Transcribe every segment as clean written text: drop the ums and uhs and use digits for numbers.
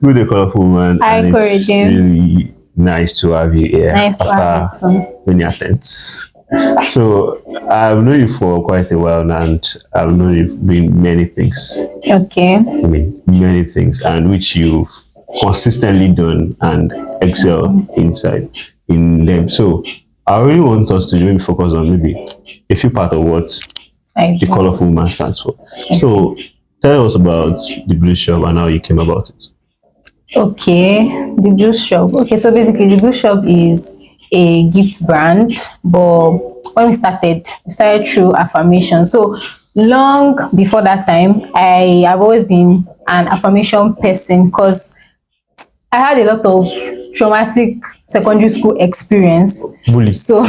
Good day, Colourful man. I And encourage it's you. really nice to have you here Nice to have after you too. many attempts. So I've known you for quite a while now, and I've known you doing many things. Okay. I mean, many things, and which you've consistently done and excel inside in them. So I really want us to really focus on maybe a few part of what I the do. Colourful man stands for. So tell us about the blue shop and how you came about it. Okay, the Blue Shop. Okay, so basically, the Blue Shop is a gift brand, but when we started through affirmation. So long before that time, I have always been an affirmation person because I had a lot of traumatic secondary school experience. Bully. So,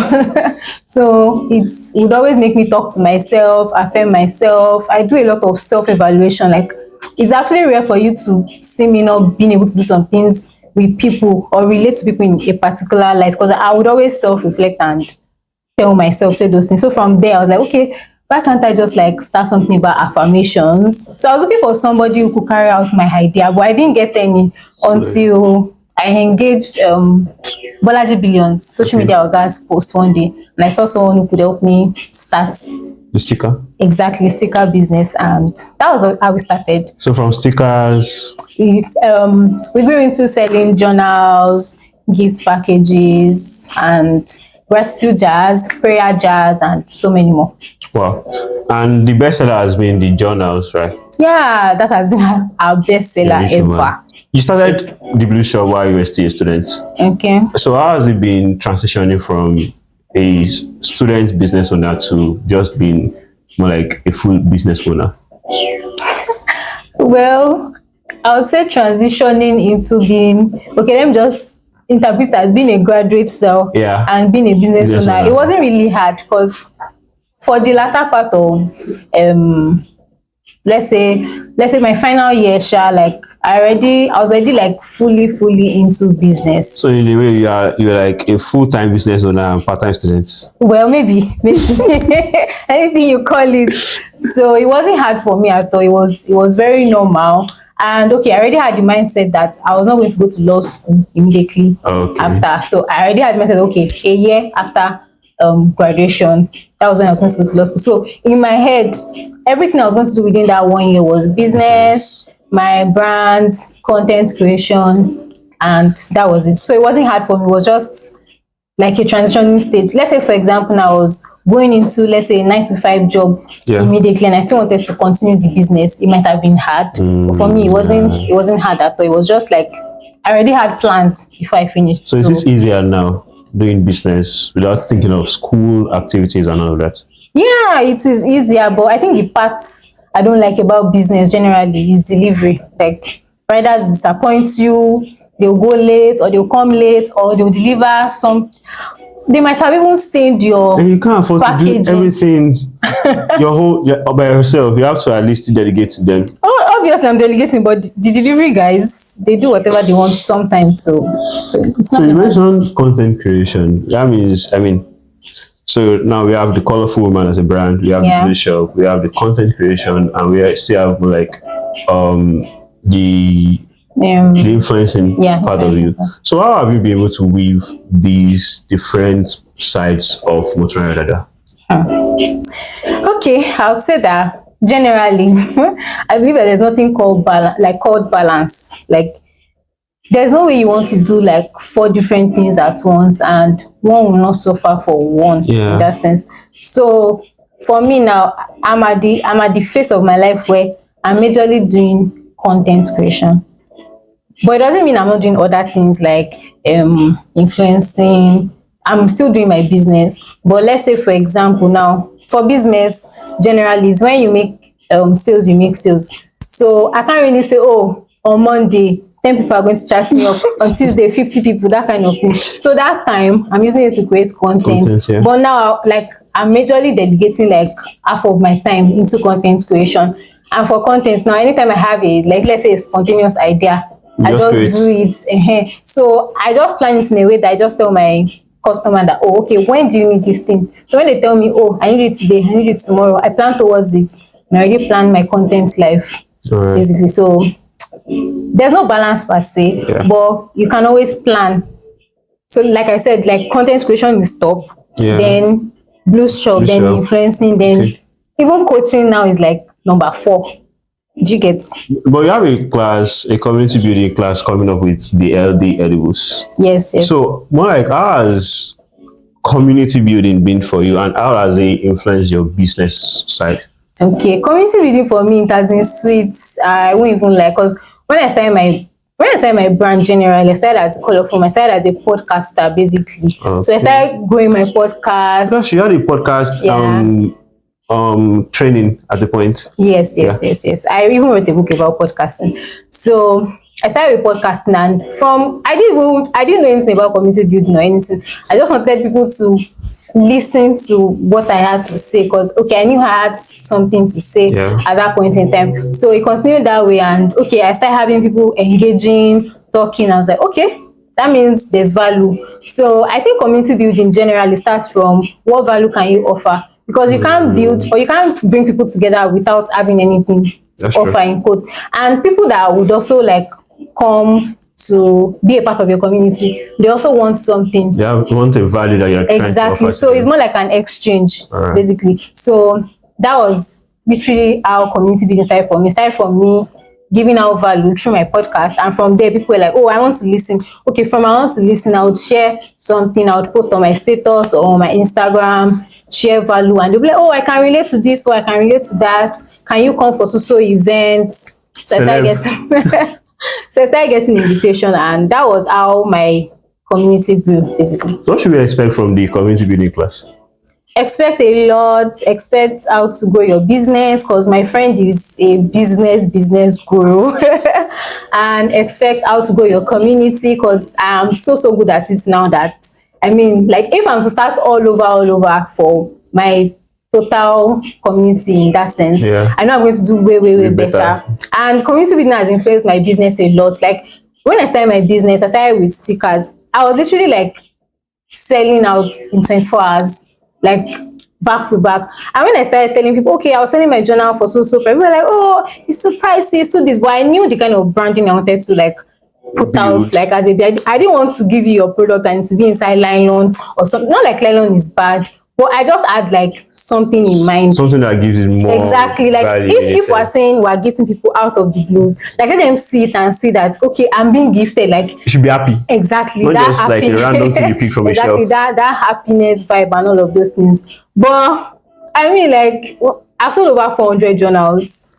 so it would always make me talk to myself, affirm myself. I do a lot of self-evaluation. Like, it's actually rare for you to see me not being able to do some things with people or relate to people in a particular light, because I would always self-reflect and tell myself, say those things. So from there, I was like, okay, why can't I just like start something about affirmations? So I was looking for somebody who could carry out my idea, but I didn't get any until I engaged Bolaji Billions, social media organs post one day, and I saw someone who could help me start The sticker. exactly sticker business, and that was how we started. So from stickers, We grew into selling journals, gift packages, and gratitude jars, prayer jars, and so many more. wow. And the bestseller has been the journals, right? Yeah, that has been our best seller Yeah, you should, ever. man. You started the blue shop while you were still a student. Okay. So how has it been transitioning from a student business owner to just being more like a full business owner? Well, I would say transitioning into being okay. Let me just interpret it as being a graduate now, Yeah. and being a business Business owner. owner. It wasn't really hard because for the latter part of let's say my final year, like I was already like fully into business. So in a way, you're like a full-time business owner and part-time student. Well, maybe anything you call it. So it wasn't hard for me at all. It was very normal. And okay, I already had the mindset that I was not going to go to law school immediately Okay. after. So I already had the mindset, okay, a year after graduation, that was when I was going to go to law school. So in my head, everything I was going to do within that 1 year was business, my brand, content creation, and that was it. So it wasn't hard for me. It was just like a transitioning stage. Let's say, for example, I was going into, let's say, a 9 to 5 job immediately, and I still wanted to continue the business. It might have been hard, but for me, it wasn't hard at all. It was just like I already had plans before I finished. So is it easier now doing business without thinking of school activities and all of that? Yeah, it is easier, but I think the parts I don't like about business generally is delivery. Like, riders disappoint you, they'll go late, or they'll come late, or they'll deliver some. They might have even stained your And you can't afford packaging. to do everything by yourself. You have to at least delegate to them. Oh, obviously I'm delegating, but the delivery guys, they do whatever they want sometimes. So it's not. So you mentioned content creation. That means, so now we have the Colourful Woman as a brand, we have the blue shop, we have the content creation, and we still have like the influencing part of you. So how have you been able to weave these different sides of Motoran Dada? Okay, I would say that generally, I believe that there's nothing called balance. Like, there's no way you want to do like 4 different things at once, and one will not suffer for one in that sense. So for me now, I'm at the phase of my life where I'm majorly doing content creation. But it doesn't mean I'm not doing other things like influencing. I'm still doing my business. But let's say, for example, now for business, generally is when you make sales, you make sales. So I can't really say, oh, on Monday, 10 people are going to chat me up, on Tuesday, 50 people, that kind of thing. So that time, I'm using it to create content. But now, like, I'm majorly dedicating like half of my time into content creation. And for content, now, anytime I have a, like, let's say a spontaneous idea, I just do it. So I just plan it in a way that I just tell my customer that, oh, okay, when do you need this thing? So when they tell me, oh, I need it today, I need it tomorrow, I plan towards it. And I already plan my content life, basically. So there's no balance per se, but you can always plan. So like I said, like content creation is top, then blue shop, then influencing, then even coaching now is like number 4. Do you get? But you have a class, a community building class coming up with the LD edibles. Yes. So more like, how has community building been for you, and how has it influenced your business side? Okay, community building for me, it has been sweet. I won't even lie, because when I started my brand generally, I started as Colourful. I started as a podcaster basically. Okay. So I started growing my podcast. Gosh, you had a podcast training at the point. Yes. I even wrote a book about podcasting. So I started with podcasting, and I didn't know anything about community building or anything. I just wanted people to listen to what I had to say, because I knew I had something to say at that point in time. So it continued that way, and I started having people engaging, talking. I was like, that means there's value. So I think community building generally starts from what value can you offer, because you can't build or you can't bring people together without having anything to offer in quotes. And people that would also like come to be a part of your community, they also want something. They want a value that you're trying to offer. So it's more like an exchange, basically. So that was literally how community building started for me. It started from me giving out value through my podcast, and from there people were like, I want to listen. From I want to listen, I would share something, I would post on my status or on my Instagram, share value, and they'll be like, I can relate to this, or I can relate to that. Can you come for so events? So I started getting invitation, and that was how my community grew, basically. So what should we expect from the community building class? Expect a lot. Expect how to grow your business, because my friend is a business guru. And expect how to grow your community, because I'm so good at it now that, if I'm to start all over for my total community in that sense, I know I'm going to do way better. And community building has influeed my business a lot. Like when I started my business, I started with stickers. I was literally like selling out in 24 hours, like back to back. And when I started telling people, I was selling my journal for so people were like, it's too pricey, it's too this. But I knew the kind of branding I wanted to like put out, like as a I didn't want to give you your product and to be inside nylon or something. Not like nylon is bad, but I just had like something in mind. Something that gives it more. Exactly. Like if we're saying we're getting people out of the blues, like let them see it and see that I'm being gifted. Like you should be happy. Exactly. Not just like a random thing you pick from exactly, shelf. that happiness vibe and all of those things. But I've sold over 400 journals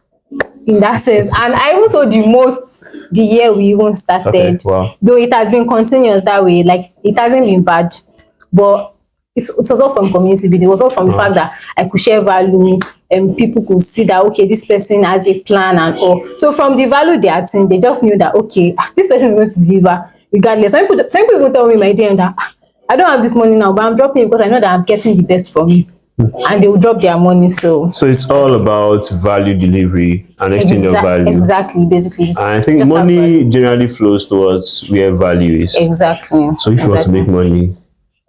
in that sense, and I even sold the most the year we even started. Wow. Though it has been continuous that way, like it hasn't been bad, but it was all from community building. It was all from the fact that I could share value and people could see that this person has a plan and all. So from the value they had seen, they just knew that this person is going to deliver regardless. Some people tell me my DM that I don't have this money now, but I'm dropping it because I know that I'm getting the best from you. And they will drop their money. So it's all about value delivery and exchange of value. Exactly, basically. And I think money generally flows towards where value is. Exactly. So if you want to make money,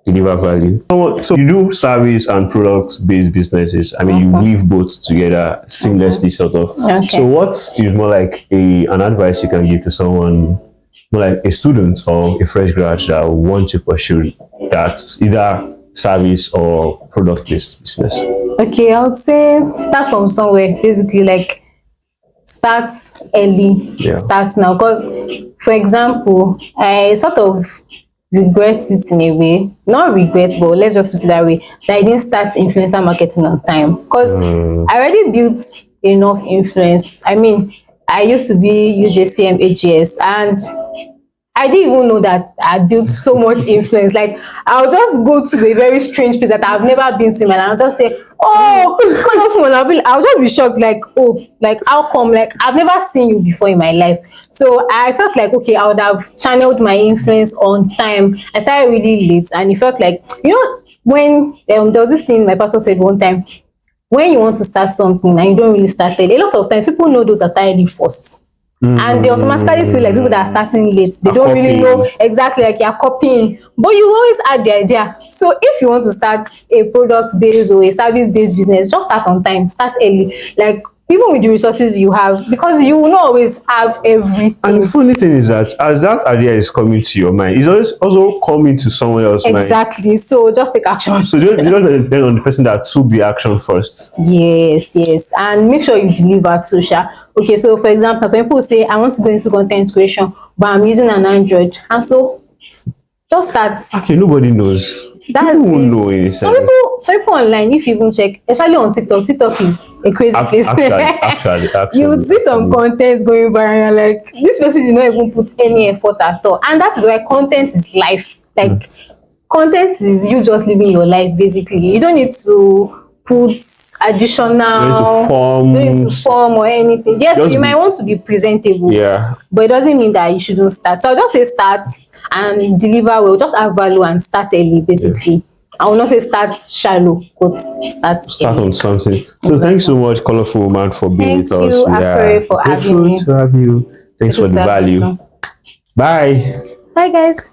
deliver value. So you do service and product-based businesses. You weave both together seamlessly, sort of. Okay. So what is more like an advice you can give to someone, more like a student or a fresh grad that want to pursue that, either service or product-based business? I would say start from somewhere. Basically, like start early, start now. Because, for example, I sort of regret it in a way. Not regret, but let's just put it that way, that I didn't start influencer marketing on time. Because I already built enough influence. I used to be UJCM AGS, and I didn't even know that I built so much influence. Like, I'll just go to a very strange place that I've never been to, and I'll just say, Colourful. I'll just be shocked, like how come? Like, I've never seen you before in my life. So I felt like, I would have channeled my influence on time. I started really late, and it felt like, when there was this thing my pastor said one time, when you want to start something and you don't really start it, a lot of times people know those that started it first. And they automatically feel like people that are starting late, they don't really know exactly, like you're copying, but you always add the idea. So if you want to start a product based or a service based business, just start on time, start early. Like even with the resources you have, because you will not always have everything. And the funny thing is that as that idea is coming to your mind, it's always also coming to someone else's mind. Exactly. So just take action. So you don't depend on the person that took the action first. Yes, and make sure you deliver to Sha. Okay, so for example, some people say I want to go into content creation, but I'm using an Android, and so just start. Okay, nobody knows. That's People won't it. know in a Some sense. people online, if you even check, especially on TikTok is a crazy place. Actually, You would see some content going viral, like this person did not even put any effort at all, and that is why content is life. Like content is you just living your life basically. You don't need to put additional, you don't need to form or anything. Yes, so you might want to be presentable, but it doesn't mean that you shouldn't start. So I'll just say start and deliver well, just add value and start early basically. I will not say start shallow, but start on something. So thanks so much, Colourful Woman, for being with us. Thank you, Akure, for having me. To have you. Thanks for the value. Bye. Bye, guys.